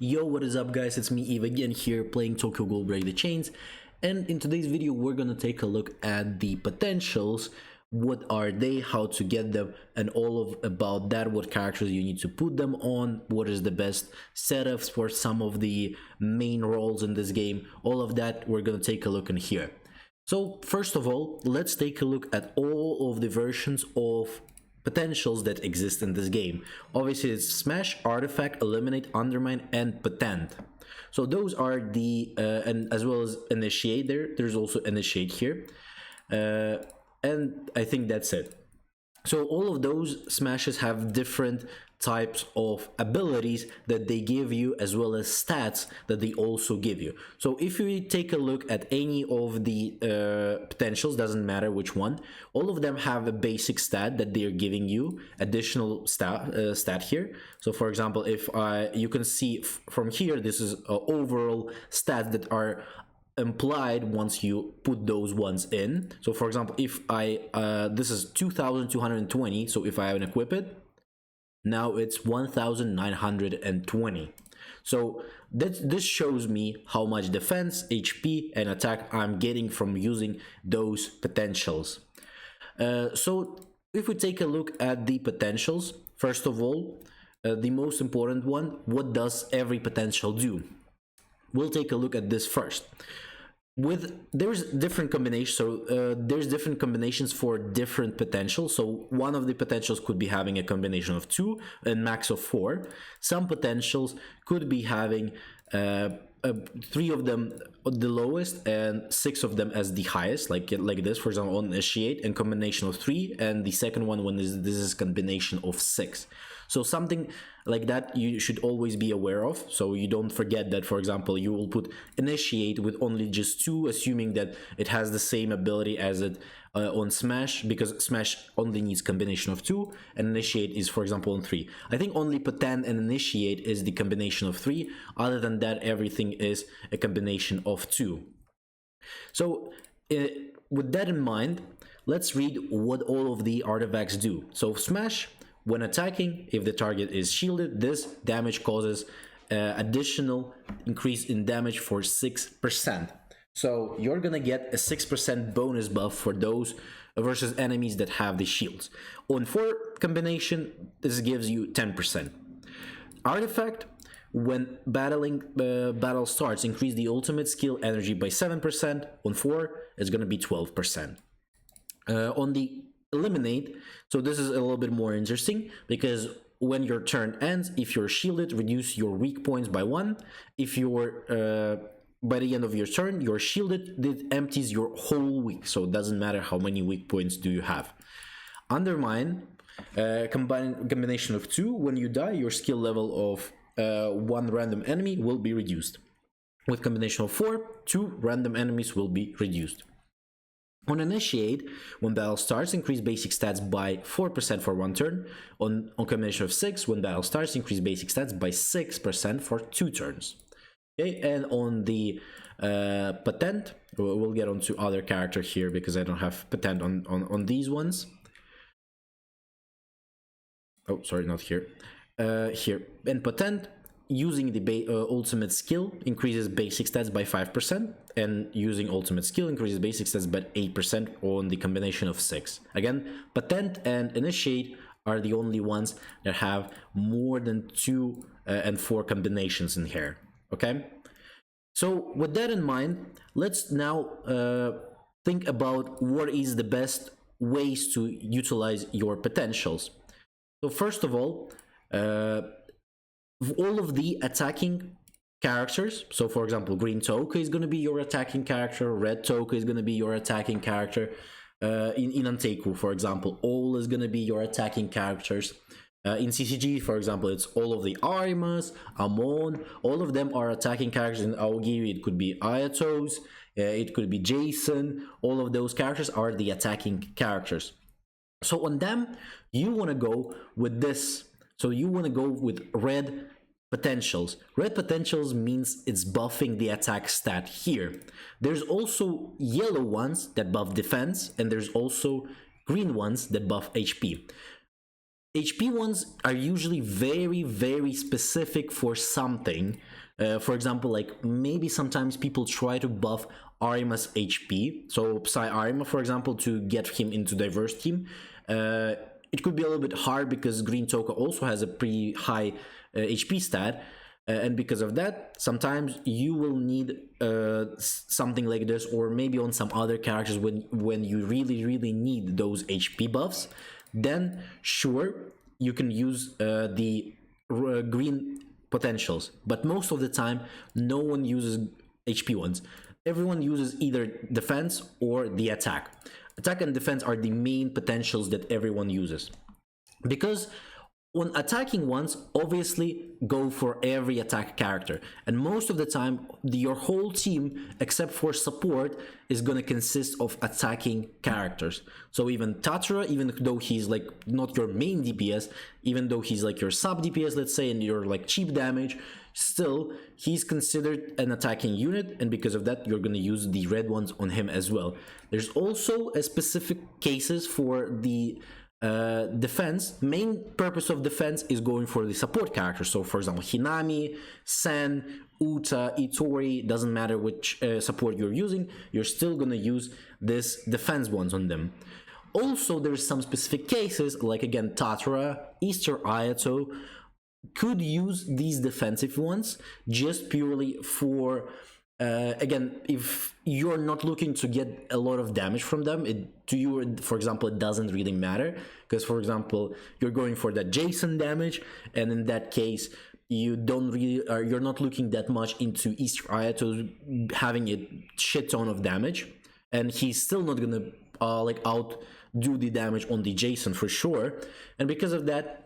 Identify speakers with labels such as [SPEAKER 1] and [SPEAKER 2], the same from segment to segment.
[SPEAKER 1] Yo, what is up guys, it's me Eve again here playing Tokyo Ghoul Break the Chains, and in today's video we're gonna take a look at the potentials. What are they, how to get them, and all of about that, what characters you need to put them on, what is the best setups for some of the main roles in this game. All of that we're gonna take a look in here. So first of all, let's take a look at all of the versions of potentials that exist in this game. Obviously it's Smash, Artifact, Eliminate, Undermine, and Potent. So those are the and as well as Initiate. There's also Initiate here, and I think that's it. So all of those smashes have different types of abilities that they give you, as well as stats that they also give you. So if you take a look at any of the potentials, doesn't matter which one, all of them have a basic stat that they're giving you, additional stat here. So for example, if you can see from here, this is overall stats that are implied once you put those ones in. So for example, if this is 2220, so if I haven't equipped it, now it's 1920. So this shows me how much defense, HP, and attack I'm getting from using those potentials. So if we take a look at the potentials, first of all, the most important one, what does every potential do? We'll take a look at this first. There's different combinations, so there's different combinations for different potentials. So one of the potentials could be having a combination of 2 and max of 4. Some potentials could be having 3 of them the lowest and 6 of them as the highest, like this, for example, on Initiate, and combination of 3, and the second one when this is combination of 6. So something like that you should always be aware of, so you don't forget that, for example, you will put Initiate with only just 2, assuming that it has the same ability as it on Smash, because Smash only needs combination of 2 and Initiate is, for example, on 3. I think only Potent and Initiate is the combination of 3. Other than that, everything is a combination of 2. So with that in mind, let's read what all of the artifacts do. So Smash, when attacking, if the target is shielded, this damage causes additional increase in damage for 6%. So you're gonna get a 6% bonus buff for those versus enemies that have the shields. On 4 combination, this gives you 10%. Artifact, when battle starts, increase the ultimate skill energy by 7%. On 4, it's gonna be 12%. On the Eliminate, so this is a little bit more interesting, because when your turn ends, if you're shielded, reduce your weak points by 1. If you're by the end of your turn you're shielded, it empties your whole weak, so it doesn't matter how many weak points do you have. Undermine, combination of 2, when you die your skill level of 1 random enemy will be reduced. With combination of 4, 2 random enemies will be reduced. On Initiate, when battle starts, increase basic stats by 4% for 1 turn. On combination of 6, when battle starts, increase basic stats by 6% for 2 turns. Okay, and on the Potent, we'll get onto other character here because I don't have Potent on these ones. Oh, sorry, not here. Here. And Potent, using the ultimate skill increases basic stats by 5%, and using ultimate skill increases basic stats by 8% on the combination of 6. Again, Potent and Initiate are the only ones that have more than 2 and 4 combinations in here. Okay, so with that in mind, let's now think about what is the best ways to utilize your potentials. So first of all of the attacking characters, so for example, Green Toka is going to be your attacking character, Red Toka is going to be your attacking character, in Anteku, for example, all is going to be your attacking characters. In CCG, for example, it's all of the Arimas, Amon, all of them are attacking characters. In Aogiri, it could be Ayatos, it could be Jason, all of those characters are the attacking characters. So on them, you want to go with this. So you want to go with red potentials. Red potentials means it's buffing the attack stat here. There's also yellow ones that buff defense, and there's also green ones that buff HP. HP ones are usually very, very specific for something. For example, like maybe sometimes people try to buff Arima's HP. So Psy Arima, for example, to get him into diverse team. It could be a little bit hard because Green Toka also has a pretty high HP stat. And because of that, sometimes you will need something like this, or maybe on some other characters when you really need those HP buffs. Then sure, you can use the green potentials, but most of the time no one uses HP ones. Everyone uses either defense or the attack. Attack and defense are the main potentials that everyone uses, because when attacking ones, obviously go for every attack character, and most of the time your whole team except for support is gonna consist of attacking characters. So even Tatura, even though he's like not your main DPS, even though he's like your sub DPS, let's say, and you're like cheap damage, still he's considered an attacking unit, and because of that you're gonna use the red ones on him as well. There's also a specific cases for the defense. Main purpose of defense is going for the support characters. So for example, Hinami, Sen, Uta, Itori, doesn't matter which support you're using, you're still gonna use this defense ones on them. Also, there's some specific cases, like again Tatura, Easter Ayato could use these defensive ones just purely for again, if you're not looking to get a lot of damage from them, to you, for example, it doesn't really matter, because for example you're going for that Jason damage, and in that case you don't really you're not looking that much into Easter Ayato having a shit ton of damage, and he's still not gonna like outdo the damage on the Jason for sure. And because of that,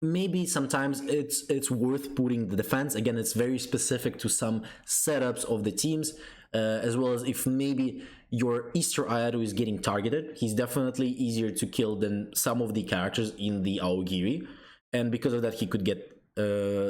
[SPEAKER 1] maybe sometimes it's worth putting the defense. Again, it's very specific to some setups of the teams, as well as if maybe your Easter Ayato is getting targeted, he's definitely easier to kill than some of the characters in the Aogiri, and because of that he could get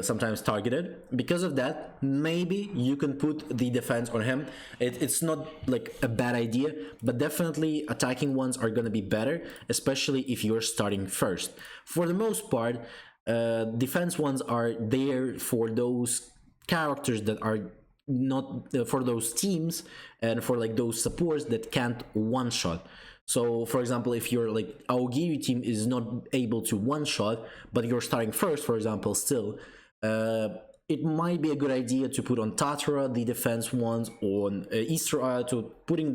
[SPEAKER 1] sometimes targeted. Because of that, maybe you can put the defense on him. It's not like a bad idea, but definitely attacking ones are going to be better, especially if you're starting first. For the most part, defense ones are there for those characters that are not for those teams, and for like those supports that can't one shot. So for example, if your like Aogiri team is not able to one shot, but you're starting first, for example, still it might be a good idea to put on Tatura the defense ones, on Easter Ayato, putting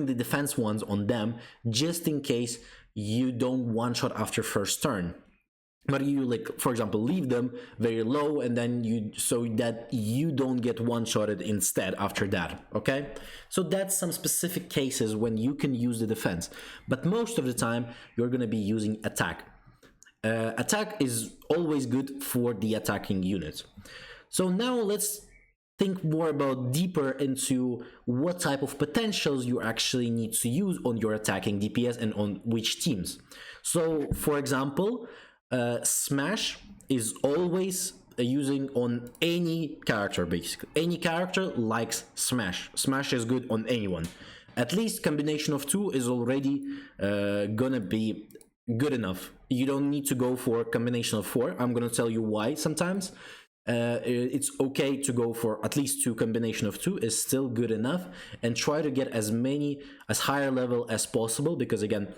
[SPEAKER 1] the defense ones on them, just in case you don't one shot after first turn. But you, like, for example, leave them very low, and then so that you don't get one-shotted instead after that, okay? So that's some specific cases when you can use the defense, but most of the time you're gonna be using attack. Attack is always good for the attacking unit. So now let's think more about deeper into what type of potentials you actually need to use on your attacking DPS and on which teams. So for example, Smash is always using on any character. Basically any character likes Smash. Smash is good on anyone. At least combination of 2 is already gonna be good enough. You don't need to go for combination of 4. I'm gonna tell you why. Sometimes it's okay to go for at least 2. Combination of 2 is still good enough, and try to get as higher level as possible, because again,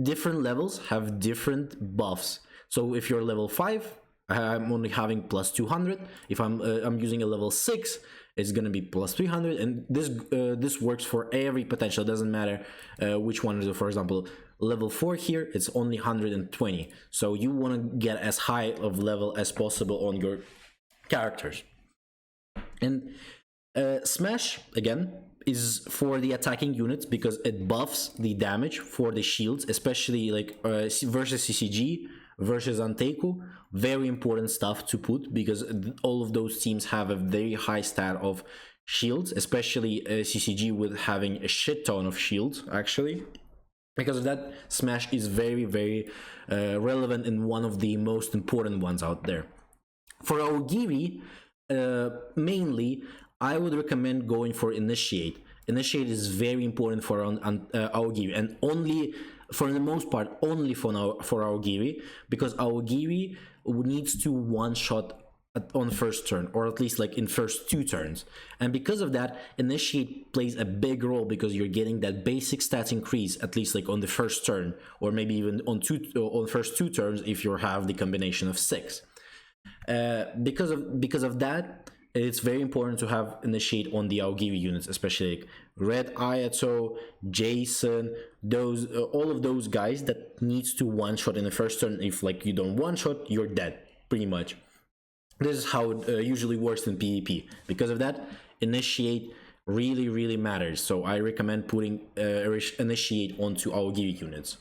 [SPEAKER 1] different levels have different buffs. So if you're level 5, I'm only having plus 200. If I'm using a level 6, it's gonna be plus 300, and this works for every potential. It doesn't matter which one is it. For example, level 4 here, it's only 120. So you want to get as high of level as possible on your characters. And Smash again is for the attacking units, because it buffs the damage for the shields, especially like versus CCG, versus Anteku. Very important stuff to put, because all of those teams have a very high stat of shields, especially CCG with having a shit ton of shields actually. Because of that, Smash is very relevant and one of the most important ones out there. For Aogiri, mainly I would recommend going for Initiate. Initiate is very important for Aogiri, and only for the most part only for Aogiri, because Aogiri needs to one shot on first turn, or at least like in first 2 turns, and because of that, initiate plays a big role, because you're getting that basic stats increase at least like on the first turn, or maybe even on first 2 turns if you have the combination of 6. Because of that, it's very important to have initiate on the Aogiri units, especially like Red Ayato, Jason, those all of those guys that needs to one shot in the first turn. If like you don't one shot, you're dead pretty much. This is how it usually works in PvP. Because of that, initiate really matters. So I recommend putting initiate onto Aogiri units.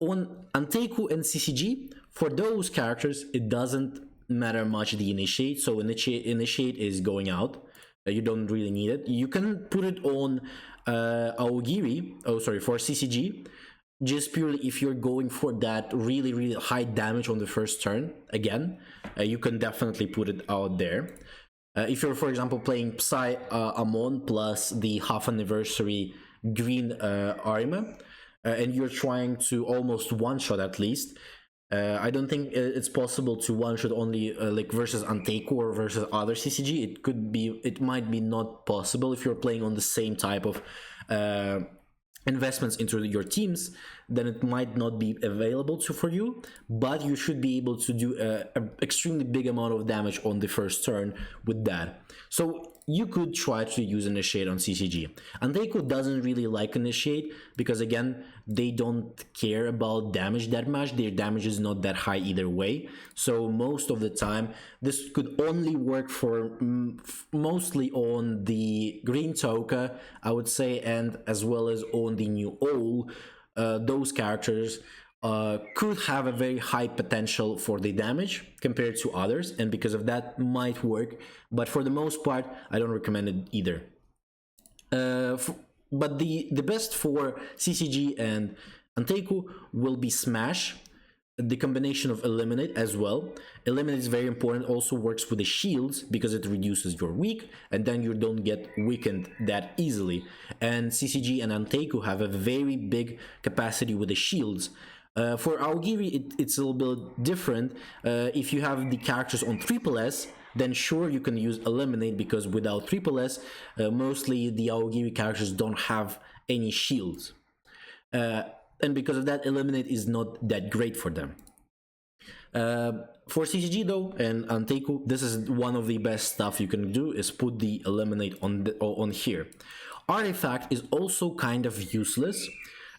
[SPEAKER 1] On Anteiku and CCG, for those characters, it doesn't matter much the initiate. So initiate is going out. You don't really need it. You can put it on Aogiri. For CCG. Just purely if you're going for that really high damage on the first turn, again, you can definitely put it out there. If you're, for example, playing Psy Amon plus the half anniversary green Arima, and you're trying to almost one-shot at least, I don't think it's possible to one-shot only like versus Anteiku or versus other CCG. It might be not possible if you're playing on the same type of investments into your teams, then it might not be available for you, but you should be able to do an extremely big amount of damage on the first turn with that. So you could try to use initiate on CCG. Anteiku doesn't really like initiate because, again, they don't care about damage that much. Their damage is not that high either way. So most of the time, this could only work for mostly on the green Touka, I would say, and as well as on the new Ol. Those characters could have a very high potential for the damage compared to others, and because of that might work, but for the most part I don't recommend it either. But the best for CCG and Anteiku will be Smash, the combination of Eliminate as well. Eliminate is very important, also works with the shields because it reduces your weak, and then you don't get weakened that easily. And CCG and Anteiku have a very big capacity with the shields. For Aogiri, it's a little bit different. If you have the characters on Triple S, then sure you can use Eliminate, because without Triple S, mostly the Aogiri characters don't have any shields. And because of that, Eliminate is not that great for them. For CCG though, and Anteiku, this is one of the best stuff you can do, is put the Eliminate on here. Artifact is also kind of useless.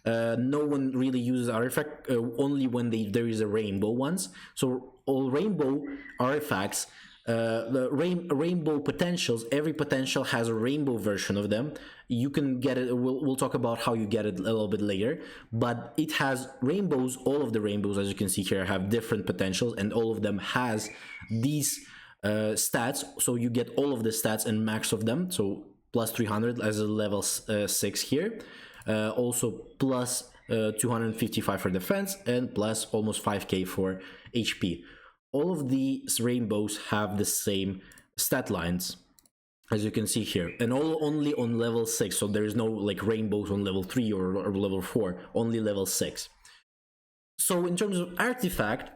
[SPEAKER 1] No one really uses Artifact, only when there is a rainbow ones. So all rainbow artifacts, the rainbow potentials, every potential has a rainbow version of them. You can get it, we'll talk about how you get it a little bit later, but it has rainbows. All of the rainbows, as you can see here, have different potentials, and all of them has these stats, so you get all of the stats and max of them. So plus 300 as a level 6 here, also plus 255 for defense, and plus almost 5k for HP. All of these rainbows have the same stat lines, as you can see here, and only on level 6. So there is no like rainbows on level 3 or level 4, only level 6. So in terms of Artifact,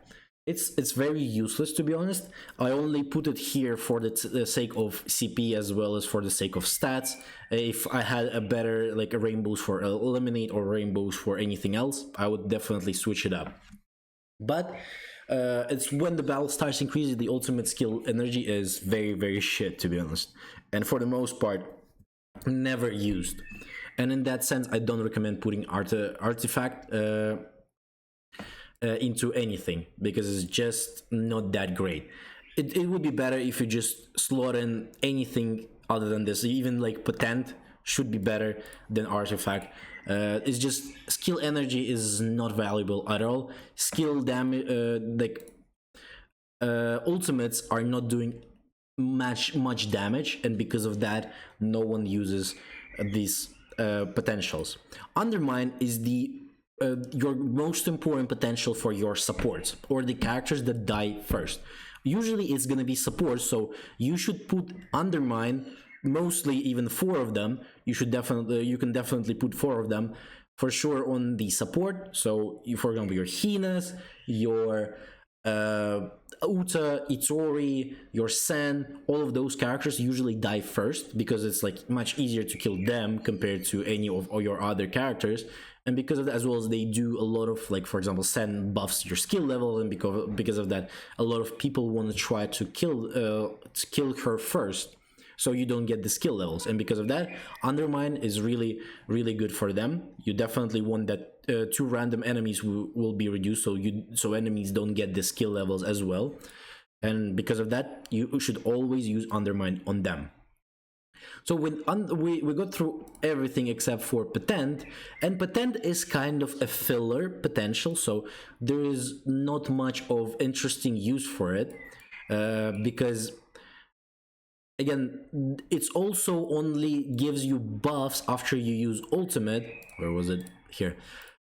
[SPEAKER 1] it's very useless, to be honest. I only put it here for the sake of CP as well as for the sake of stats. If I had a better like a rainbows for Eliminate or rainbows for anything else, I would definitely switch it up. But it's when the battle starts increasing, the ultimate skill energy is very shit, to be honest, and for the most part never used. And in that sense, I don't recommend putting Artifact into anything, because it's just not that great. It would be better if you just slot in anything other than this. Even like Potent should be better than Artifact. It's just skill energy is not valuable at all. Skill damage, ultimates are not doing much damage, and because of that, no one uses these potentials. Undermine is the your most important potential for your supports, or the characters that die first. Usually it's gonna be support, so you should put Undermine, mostly even 4 of them. You can definitely put 4 of them for sure on the support. So, for example, your Hinas, your Uta, Itori, your Sen, all of those characters usually die first because it's like much easier to kill them compared to any of your other characters. And because of that, as well as they do a lot of, like, for example, Sen buffs your skill level, and because of that, a lot of people want to try to kill her first, so you don't get the skill levels. And because of that, Undermine is really, really good for them. You definitely want that 2 random enemies will be reduced, so enemies don't get the skill levels as well. And because of that, you should always use Undermine on them. So we got through everything except for Patent, and Patent is kind of a filler potential, so there is not much of interesting use for it, because again, it's also only gives you buffs after you use ultimate. Where was it? Here.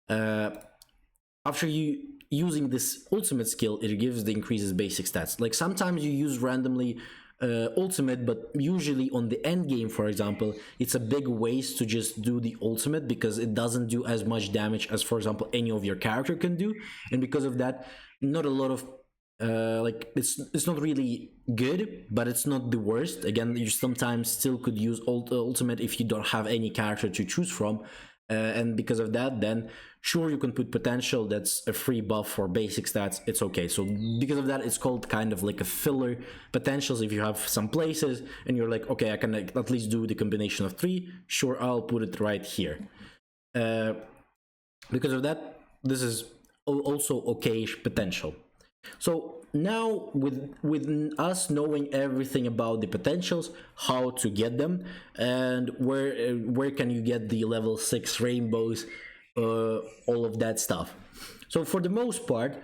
[SPEAKER 1] After you using this ultimate skill, it gives the increases basic stats. Like sometimes you use randomly ultimate, but usually on the end game, for example, it's a big waste to just do the ultimate because it doesn't do as much damage as, for example, any of your character can do. And because of that, not a lot of like it's not really good, but it's not the worst. Again, you sometimes still could use ultimate if you don't have any character to choose from, and because of that, then sure, you can put potential, that's a free buff for basic stats, it's okay. So because of that, it's called kind of like a filler potentials. If you have some places and you're like, okay, I can at least do the combination of 3, sure, I'll put it right here. Because of that, this is also okay-ish potential. So now with us knowing everything about the potentials, how to get them, and where can you get the level 6 rainbows, all of that stuff. So for the most part,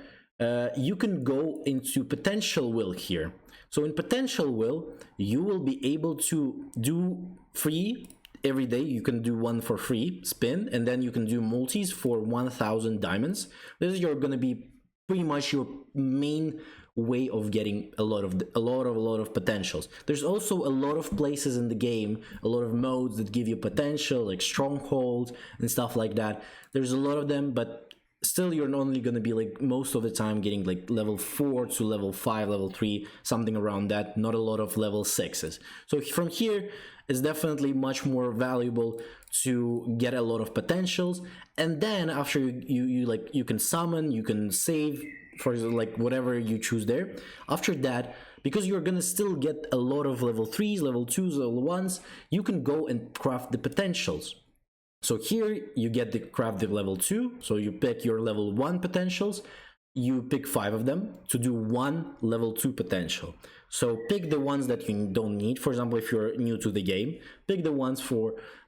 [SPEAKER 1] you can go into potential will here. So in potential will, you will be able to do free every day. You can do 1 for free spin, and then you can do multis for 1,000 diamonds. This is going to be pretty much your main way of getting a lot of potentials. There's also a lot of places in the game, a lot of modes that give you potential, like strongholds and stuff like that. There's a lot of them, but still you're only going to be like most of the time getting like level 4 to level 5, level 3, something around that, not a lot of level 6s. So from here, it's definitely much more valuable to get a lot of potentials. And then after you can summon, you can save for like whatever you choose there. After that, because you're gonna still get a lot of level 3s, level 2s, level 1s, you can go and craft the potentials. So here you get the craft the level 2, so you pick your level 1 potentials, you pick 5 of them to do 1 level 2 potential. So pick the ones that you don't need. For example, if you're new to the game, pick the ones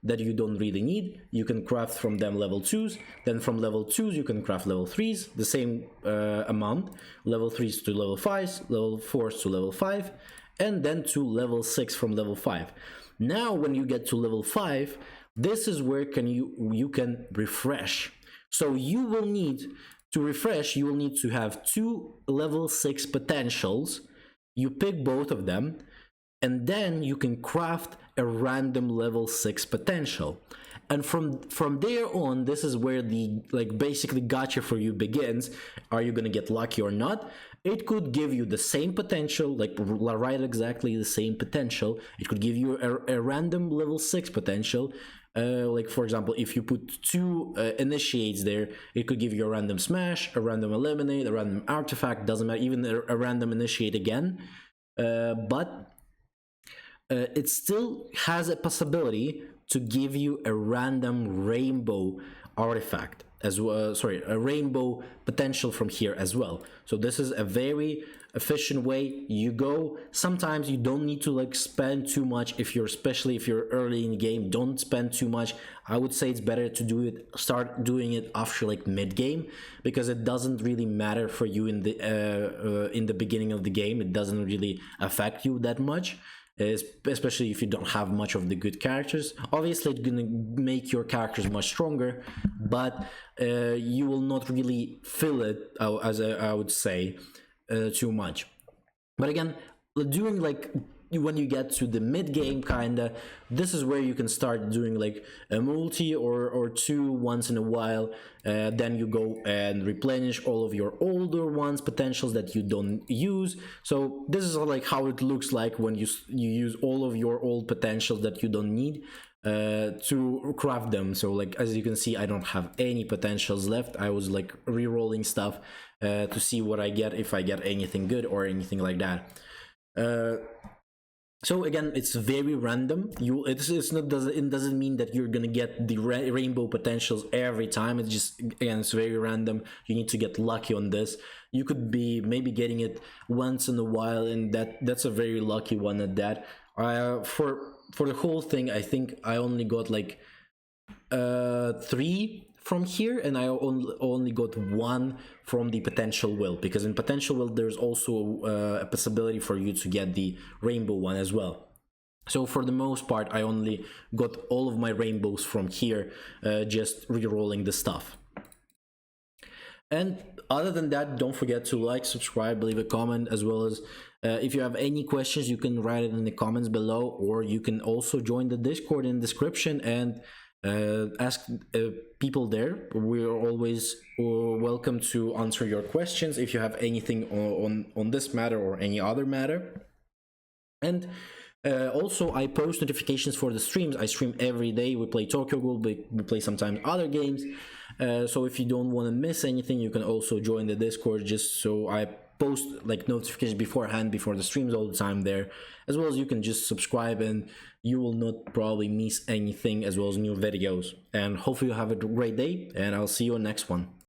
[SPEAKER 1] that you don't really need. You can craft from them level 2s. Then from level 2s, you can craft level 3s, the same amount. Level 3s to level 5s, level 4s to level 5, and then to level 6 from level 5. Now, when you get to level 5, this is where you can refresh. So you will need to refresh, you will need to have 2 level 6 potentials. You pick both of them, and then you can craft a random level 6 potential. And from there on, this is where the basically gotcha for you begins. Are you gonna get lucky or not? It could give you the same potential, right exactly the same potential. It could give you a random level 6 potential. Like for example, if you put 2 initiates there, it could give you a random smash, a random eliminate, a random artifact, doesn't matter, even a random initiate again. But it still has a possibility to give you a random rainbow artifact as well. A rainbow potential from here as well. So this is a very efficient way. You go, sometimes you don't need to spend too much, especially if you're early in the game. Don't spend too much. I would say it's better to start doing it after mid game, because it doesn't really matter for you in the beginning of the game. It doesn't really affect you that much, especially if you don't have much of the good characters. Obviously it's gonna make your characters much stronger, but you will not really feel it, as I would say, too much. But again, doing when you get to the mid game, kinda, this is where you can start doing like a multi or two once in a while. Then you go and replenish all of your older ones potentials that you don't use. So this is like how it looks like when you use all of your old potentials that you don't need to craft them. So like, as you can see, I don't have any potentials left. I was like re-rolling stuff to see what I get, if I get anything good or anything like that. So again, it's very random. It doesn't mean that you're gonna get the rainbow potentials every time. It's just, again, it's very random. You need to get lucky on this. You could be maybe getting it once in a while, and that's a very lucky one at that. For the whole thing, I think I only got like 3 from here, and I only got 1 from the potential will, because in potential will there's also a possibility for you to get the rainbow one as well. So for the most part, I only got all of my rainbows from here, just re-rolling the stuff. And other than that, don't forget to like, subscribe, leave a comment, as well as if you have any questions, you can write it in the comments below, or you can also join the Discord in the description and ask people there. We're always welcome to answer your questions if you have anything on this matter or any other matter. And also, I post notifications for the streams. I stream every day. We play Tokyo Ghoul, we play sometimes other games. So if you don't want to miss anything, you can also join the Discord, just so I post like notifications beforehand, before the streams all the time there, as well as you can just subscribe and you will not probably miss anything, as well as new videos. And hopefully you have a great day, and I'll see you on next one.